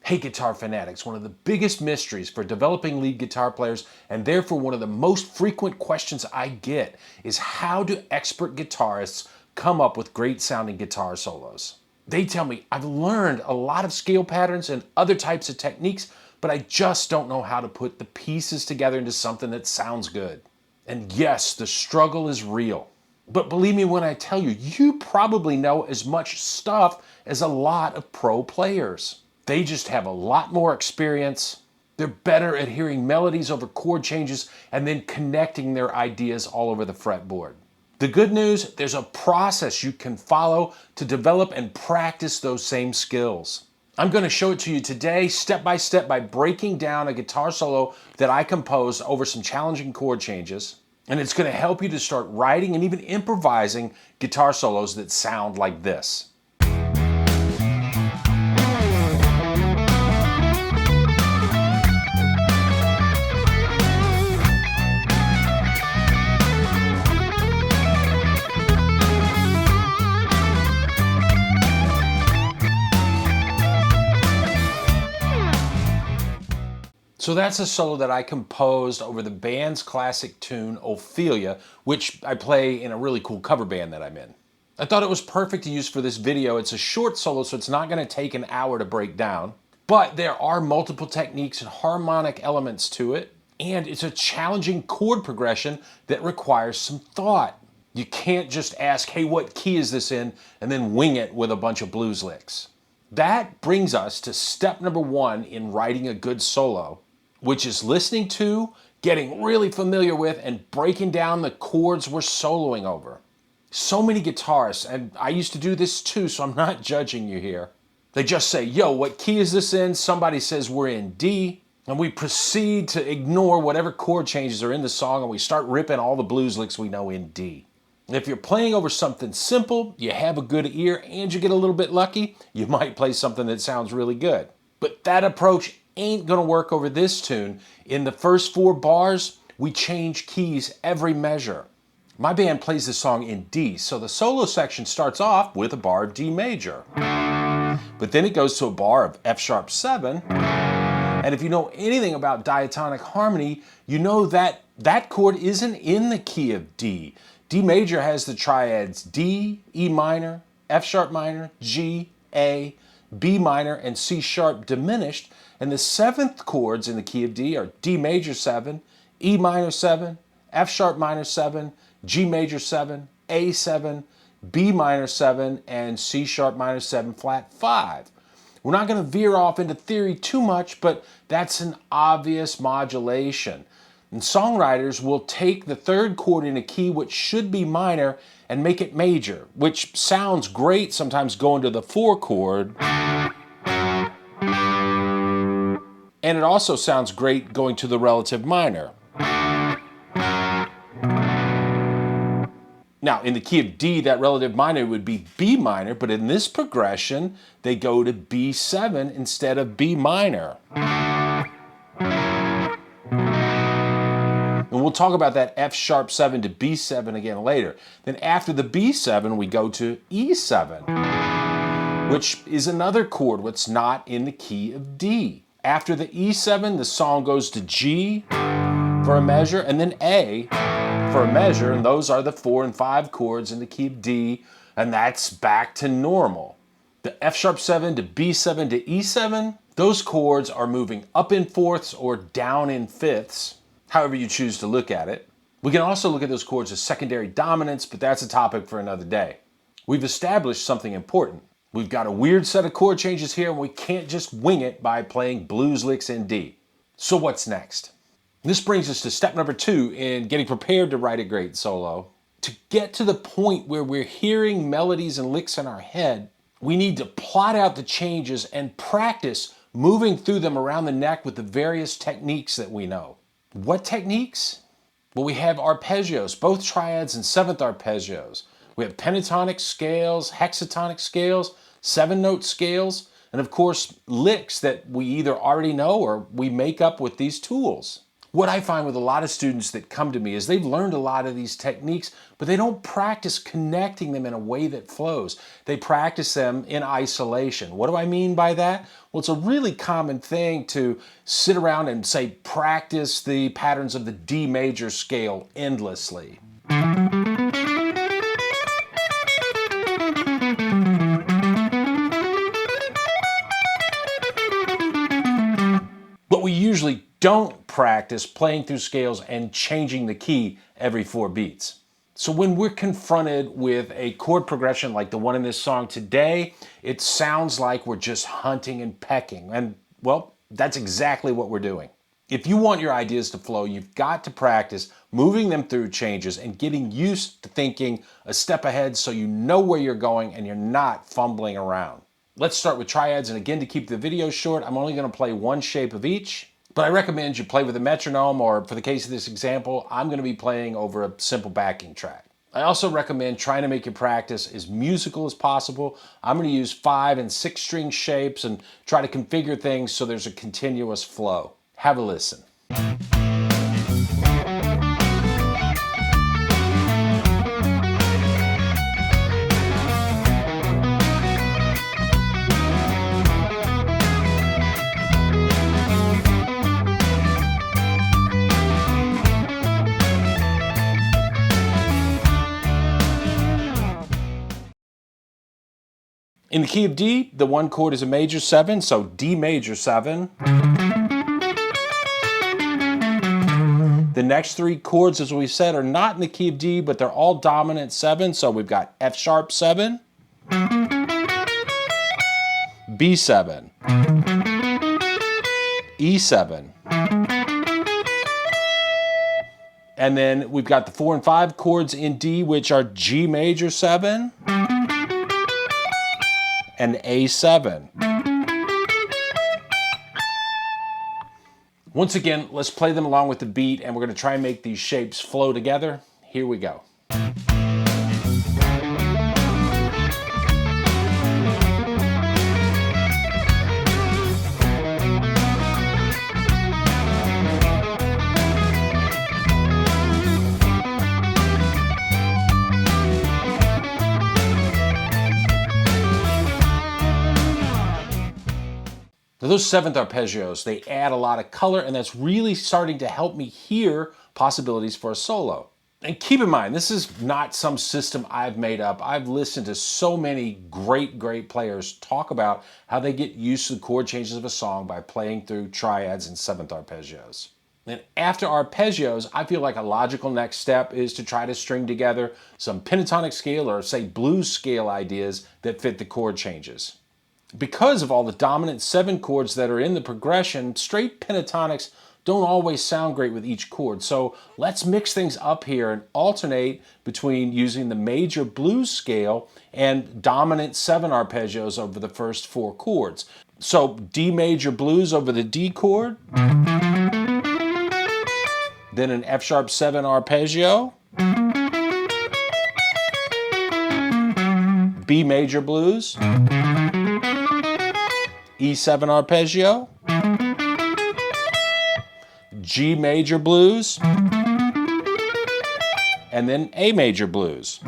Hey guitar fanatics, one of the biggest mysteries for developing lead guitar players, and therefore one of the most frequent questions I get, is how do expert guitarists come up with great sounding guitar solos? They tell me, I've learned a lot of scale patterns and other types of techniques, but I just don't know how to put the pieces together into something that sounds good. And yes, the struggle is real. But believe me when I tell you, you probably know as much stuff as a lot of pro players. They just have a lot more experience. They're better at hearing melodies over chord changes and then connecting their ideas all over the fretboard. The good news, there's a process you can follow to develop and practice those same skills. I'm going to show it to you today, step by step, by breaking down a guitar solo that I composed over some challenging chord changes. And it's going to help you to start writing and even improvising guitar solos that sound like this. So that's a solo that I composed over the band's classic tune, Ophelia, which I play in a really cool cover band that I'm in. I thought it was perfect to use for this video. It's a short solo, so it's not going to take an hour to break down. But there are multiple techniques and harmonic elements to it, and it's a challenging chord progression that requires some thought. You can't just ask, hey, what key is this in, and then wing it with a bunch of blues licks. That brings us to step number one in writing a good solo, which is listening to, getting really familiar with, and breaking down the chords we're soloing over. So many guitarists, and I used to do this too, so I'm not judging you here. They just say, yo, what key is this in? Somebody says we're in D, and we proceed to ignore whatever chord changes are in the song, and we start ripping all the blues licks we know in D. And if you're playing over something simple, you have a good ear, and you get a little bit lucky, you might play something that sounds really good. But that approach ain't gonna work over this tune. In the first 4 bars, we change keys every measure. My band plays this song in D, so the solo section starts off with a bar of D major. But then it goes to a bar of F sharp 7, and if you know anything about diatonic harmony, you know that that chord isn't in the key of D. D major has the triads D, E minor, F sharp minor, G, A, B minor, and C sharp diminished, and the 7th chords in the key of D are D major 7, E minor 7, F sharp minor 7, G major 7, A 7, B minor 7, and C sharp minor 7 flat 5. We're not going to veer off into theory too much, but that's an obvious modulation. And songwriters will take the 3rd chord in a key which should be minor and make it major, which sounds great sometimes going to the 4 chord. And it also sounds great going to the relative minor. Now, in the key of D, that relative minor would be B minor, but in this progression, they go to B7 instead of B minor. And we'll talk about that F sharp 7 to B7 again later. Then after the B7, we go to E7, which is another chord that's not in the key of D. After the E7, the song goes to G for a measure, and then A for a measure, and those are the 4 and 5 chords in the key of D, and that's back to normal. The F sharp 7 to B7 to E7, those chords are moving up in 4ths or down in 5ths, however you choose to look at it. We can also look at those chords as secondary dominants, but that's a topic for another day. We've established something important. We've got a weird set of chord changes here, and we can't just wing it by playing blues licks in D. So what's next? This brings us to step number 2 in getting prepared to write a great solo. To get to the point where we're hearing melodies and licks in our head, we need to plot out the changes and practice moving through them around the neck with the various techniques that we know. What techniques? Well, we have arpeggios, both triads and 7th arpeggios. We have pentatonic scales, hexatonic scales, 7-note scales, and of course, licks that we either already know or we make up with these tools. What I find with a lot of students that come to me is they've learned a lot of these techniques, but they don't practice connecting them in a way that flows. They practice them in isolation. What do I mean by that? Well, it's a really common thing to sit around and say, practice the patterns of the D major scale endlessly. But we usually don't practice playing through scales and changing the key every 4 beats. So when we're confronted with a chord progression like the one in this song today, it sounds like we're just hunting and pecking. And well, that's exactly what we're doing. If you want your ideas to flow, you've got to practice moving them through changes and getting used to thinking a step ahead so you know where you're going and you're not fumbling around. Let's start with triads, and again, to keep the video short, I'm only going to play one shape of each, but I recommend you play with a metronome, or for the case of this example, I'm going to be playing over a simple backing track. I also recommend trying to make your practice as musical as possible. I'm going to use 5 and 6 string shapes and try to configure things so there's a continuous flow. Have a listen. In the key of D, the one chord is a major 7, so D major 7. The next 3 chords, as we said, are not in the key of D, but they're all dominant 7, so we've got F sharp 7, B7, E7, and then we've got the 4 and 5 chords in D, which are G major 7, and A7. Once again, let's play them along with the beat, and we're going to try and make these shapes flow together. Here we go. Now those 7th arpeggios, they add a lot of color, and that's really starting to help me hear possibilities for a solo. And keep in mind, this is not some system I've made up. I've listened to so many great players talk about how they get used to the chord changes of a song by playing through triads and 7th arpeggios. And after arpeggios, I feel like a logical next step is to try to string together some pentatonic scale or say blues scale ideas that fit the chord changes. Because of all the dominant 7 chords that are in the progression, straight pentatonics don't always sound great with each chord. So let's mix things up here and alternate between using the major blues scale and dominant 7 arpeggios over the first 4 chords. So D major blues over the D chord, then an F sharp 7 arpeggio, B major blues, E7 arpeggio, G major blues, and then A major blues.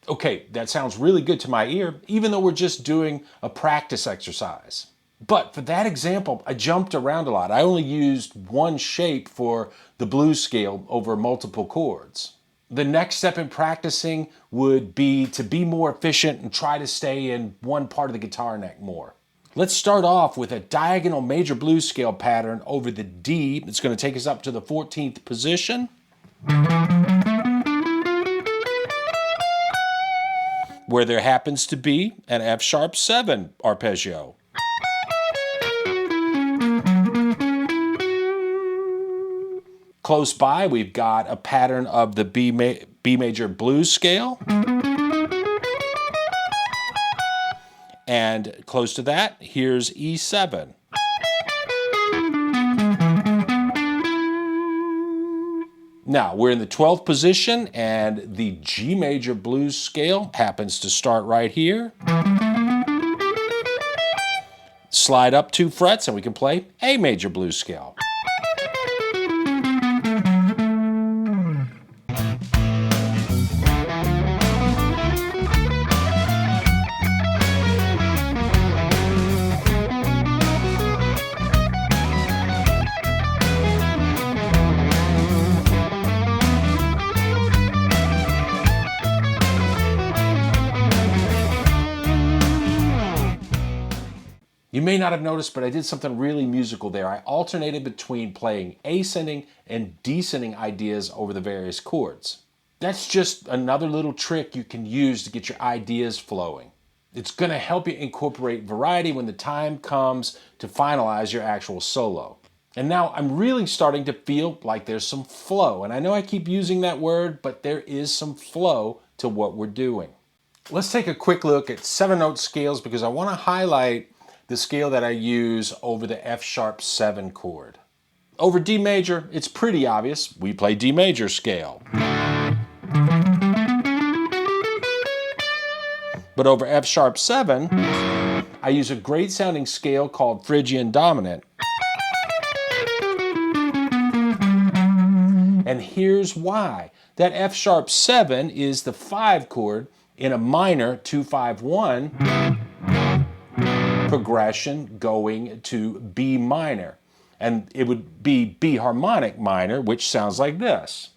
Okay, that sounds really good to my ear, even though we're just doing a practice exercise. But for that example, I jumped around a lot. I only used one shape for the blues scale over multiple chords. The next step in practicing would be to be more efficient and try to stay in one part of the guitar neck more. Let's start off with a diagonal major blues scale pattern over the D. It's going to take us up to the 14th position. Where there happens to be an F sharp 7 arpeggio. Close by, we've got a pattern of the B major blues scale. And close to that, here's E7. Now, we're in the 12th position, and the G major blues scale happens to start right here. Slide up 2 frets, and we can play A major blues scale. You may not have noticed, but I did something really musical there. I alternated between playing ascending and descending ideas over the various chords. That's just another little trick you can use to get your ideas flowing. It's going to help you incorporate variety when the time comes to finalize your actual solo. And now I'm really starting to feel like there's some flow. And I know I keep using that word, but there is some flow to what we're doing. Let's take a quick look at 7-note scales because I want to highlight the scale that I use over the F♯7 chord. Over D major, it's pretty obvious. We play D major scale. But over F♯7, I use a great sounding scale called Phrygian dominant. And here's why. That F♯7 is the 5 chord in a minor 2-5-1 progression going to B minor. And it would be B harmonic minor, which sounds like this.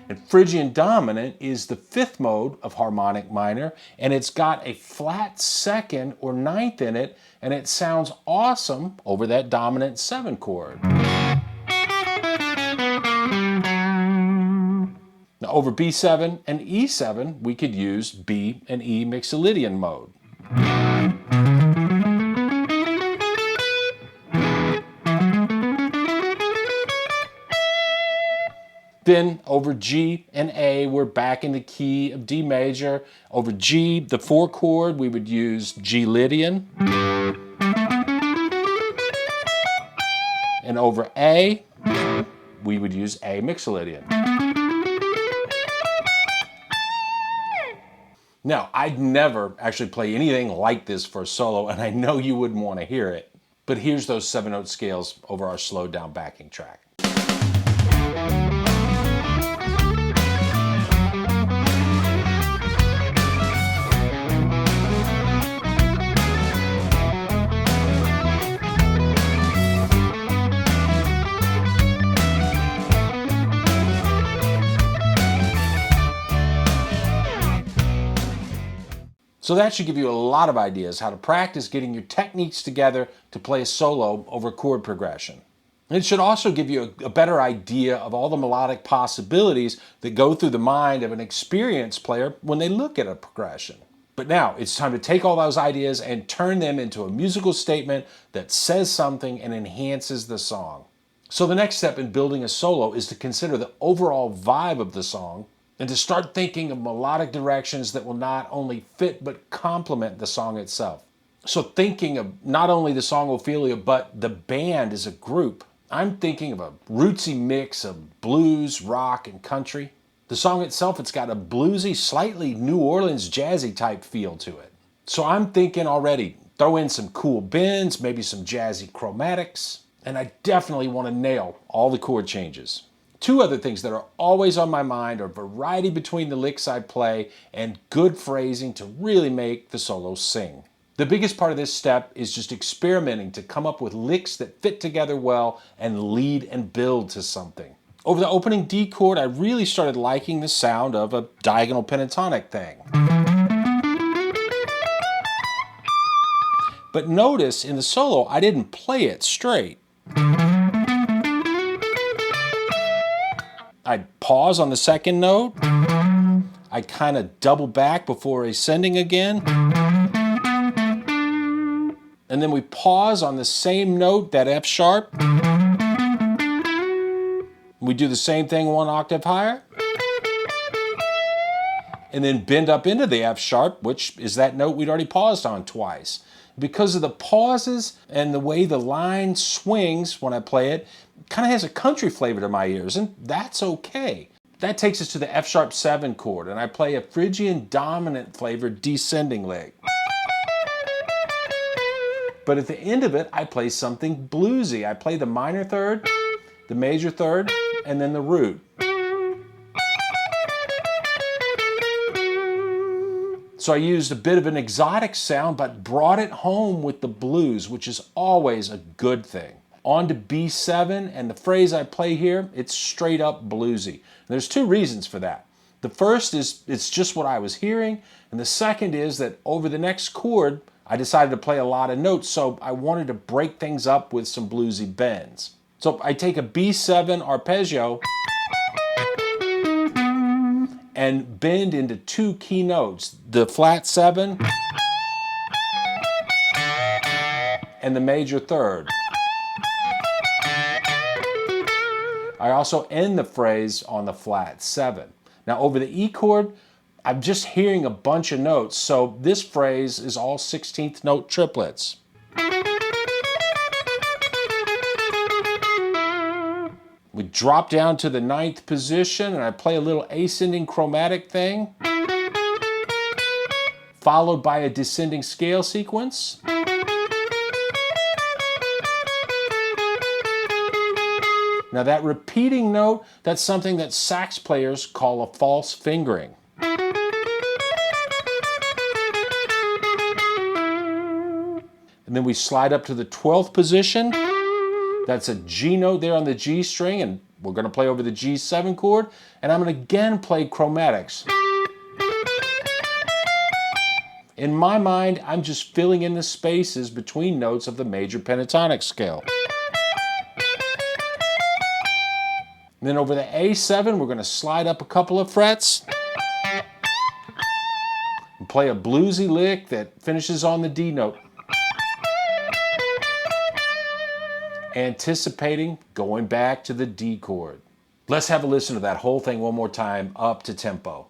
And Phrygian dominant is the 5th mode of harmonic minor, and it's got a flat 2nd or 9th in it, and it sounds awesome over that dominant 7 chord. Now over B7 and E7, we could use B and E Mixolydian mode. Then over G and A, we're back in the key of D major. Over G, the 4 chord, we would use G Lydian. And over A, we would use A Mixolydian. Now, I'd never actually play anything like this for a solo, and I know you wouldn't want to hear it, but here's those 7-note scales over our slowed down backing track. So that should give you a lot of ideas how to practice getting your techniques together to play a solo over chord progression. It should also give you a better idea of all the melodic possibilities that go through the mind of an experienced player when they look at a progression. But now it's time to take all those ideas and turn them into a musical statement that says something and enhances the song. So the next step in building a solo is to consider the overall vibe of the song and to start thinking of melodic directions that will not only fit but complement the song itself. So thinking of not only the song Ophelia, but the band as a group, I'm thinking of a rootsy mix of blues, rock, and country. The song itself, it's got a bluesy, slightly New Orleans jazzy type feel to it. So I'm thinking already, throw in some cool bends, maybe some jazzy chromatics, and I definitely want to nail all the chord changes. 2 other things that are always on my mind are variety between the licks I play and good phrasing to really make the solo sing. The biggest part of this step is just experimenting to come up with licks that fit together well and lead and build to something. Over the opening D chord, I really started liking the sound of a diagonal pentatonic thing. But notice in the solo, I didn't play it straight. I'd pause on the 2nd note. I'd kind of double back before ascending again. And then we pause on the same note, that F♯. We do the same thing 1 octave higher. and then bend up into the F sharp, which is that note we'd already paused on twice. Because of the pauses and the way the line swings when I play it, kind of has a country flavor to my ears, and that's okay. That takes us to the F sharp 7 chord, and I play a Phrygian dominant flavored descending lick. But at the end of it, I play something bluesy. I play the minor third, the major third, and then the root. So I used a bit of an exotic sound, but brought it home with the blues, which is always a good thing. On to B7, and the phrase I play here, it's straight up bluesy. There's two reasons for that. The first is it's just what I was hearing, and the second is that over the next chord, I decided to play a lot of notes, so I wanted to break things up with some bluesy bends. So I take a B7 arpeggio and bend into two key notes, the flat 7 and the major third. I also end the phrase on the flat 7. Now over the E chord, I'm just hearing a bunch of notes, so this phrase is all 16th note triplets. We drop down to the 9th position and I play a little ascending chromatic thing, followed by a descending scale sequence. Now that repeating note, that's something that sax players call a false fingering. And then we slide up to the 12th position. That's a G note there on the G string, and we're going to play over the G7 chord, and I'm going to again play chromatics. In my mind, I'm just filling in the spaces between notes of the major pentatonic scale. And then over the A7, we're going to slide up a couple of frets and play a bluesy lick that finishes on the D note, anticipating going back to the D chord. Let's have a listen to that whole thing one more time, up to tempo.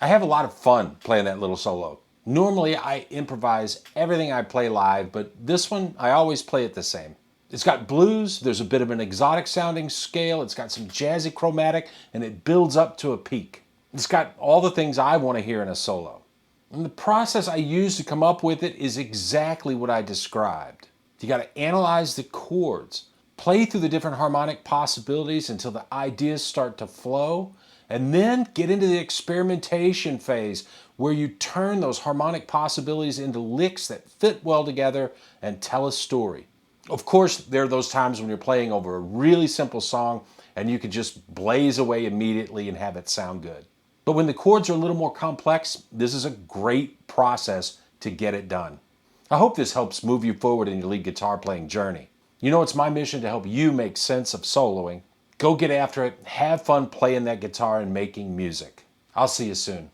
I have a lot of fun playing that little solo. Normally I improvise everything I play live, but this one I always play it the same. It's got blues, there's a bit of an exotic sounding scale, it's got some jazzy chromatic, and it builds up to a peak. It's got all the things I want to hear in a solo. And the process I use to come up with it is exactly what I described. You got to analyze the chords, play through the different harmonic possibilities until the ideas start to flow, and then get into the experimentation phase where you turn those harmonic possibilities into licks that fit well together and tell a story. Of course, there are those times when you're playing over a really simple song and you can just blaze away immediately and have it sound good. But when the chords are a little more complex, this is a great process to get it done. I hope this helps move you forward in your lead guitar playing journey. You know, it's my mission to help you make sense of soloing. Go get after it, have fun playing that guitar and making music. I'll see you soon.